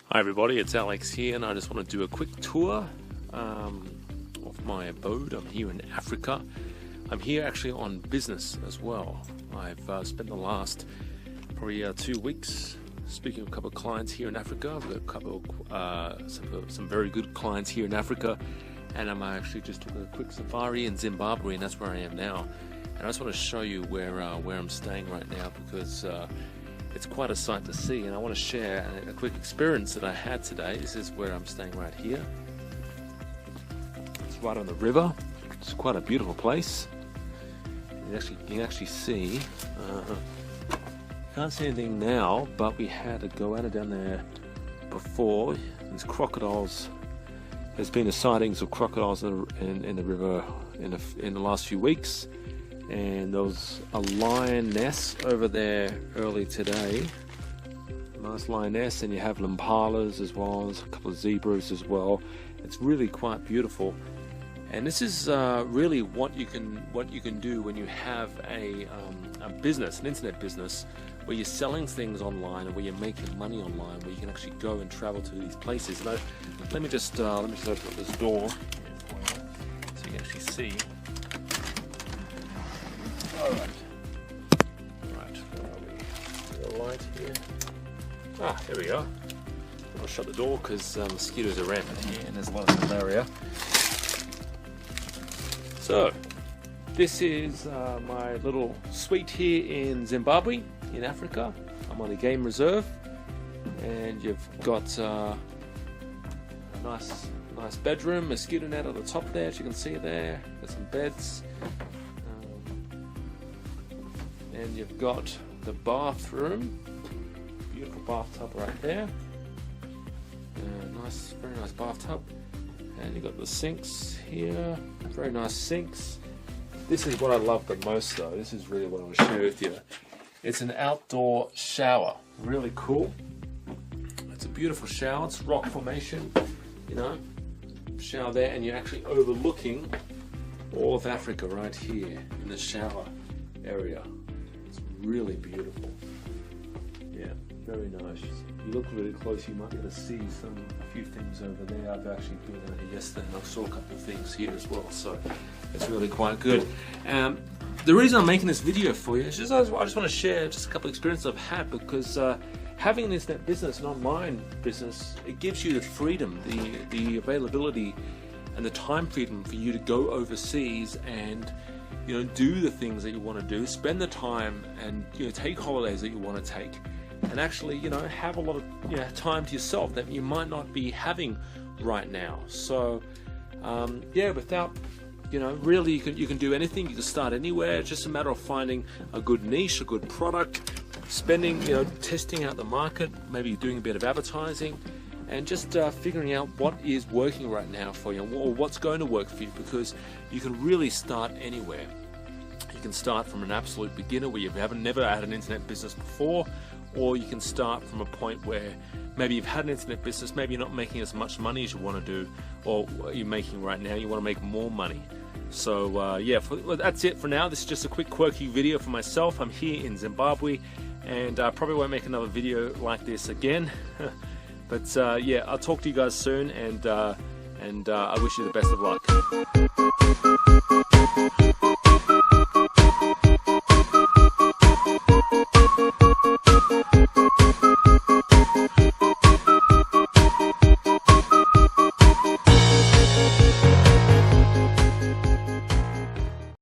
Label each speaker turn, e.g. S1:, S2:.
S1: Hi everybody, it's Alex here, and I just want to do a quick tour of my abode. I'm here in Africa. I'm here actually on business as well. I've spent the last probably 2 weeks speaking with a couple of clients here in Africa. I've got a couple some very good clients here in Africa, and I'm actually just took a quick safari in Zimbabwe, and that's where I am now. And I just want to show you where I'm staying right now, because it's quite a sight to see, and I want to share a quick experience that I had today. This is where I'm staying right here. It's right on the river. It's quite a beautiful place. You can actually see. Can't see anything now, but we had a goanna down there before. There's crocodiles. There's been sightings of crocodiles in the river in the last few weeks. And there was a lioness over there early today. Nice lioness, and you have impalas as well. There's a couple of zebras as well. It's really quite beautiful. And this is really what you can do when you have a business, an internet business, where you're selling things online and where you're making money online, where you can actually go and travel to these places. Now, let me just open up this door so you can actually see. Alright, where are we? A light here. There we go. I'll shut the door because mosquitoes are rampant here and there's a lot of malaria. So, this is my little suite here in Zimbabwe, in Africa. I'm on a game reserve, and you've got a nice bedroom, mosquito net on the top there, as you can see there. Got some beds. And you've got the bathroom, beautiful bathtub right there. Very nice bathtub. And you've got the sinks here, very nice sinks. This is what I love the most though. This is really what I want to share with you. It's an outdoor shower, really cool. It's a beautiful shower. It's rock formation, shower there, and you're actually overlooking all of Africa right here in the shower area. Really beautiful. Yeah, very nice. You look really close, you might be able to see a few things over there. I've actually been out here yesterday and I saw a couple of things here as well, so it's really quite good. The reason I'm making this video for you is I just want to share just a couple of experiences I've had, because having an internet business, an online business, it gives you the freedom, the availability and the time freedom for you to go overseas and do the things that you want to do, spend the time, and take holidays that you want to take, and actually have a lot of time to yourself that you might not be having right now. So without really you can do anything. You can start anywhere. It's just a matter of finding a good niche, a good product, spending testing out the market, maybe doing a bit of advertising, and just figuring out what is working right now for you, or what's going to work for you, because you can really start anywhere. You can start from an absolute beginner where you never had an internet business before, or you can start from a point where maybe you've had an internet business, maybe you're not making as much money as you want to do, or what you're making right now, you want to make more money. So that's it for now. This is just a quick quirky video for myself. I'm here in Zimbabwe, and I probably won't make another video like this again. But I'll talk to you guys soon, and I wish you the best of luck.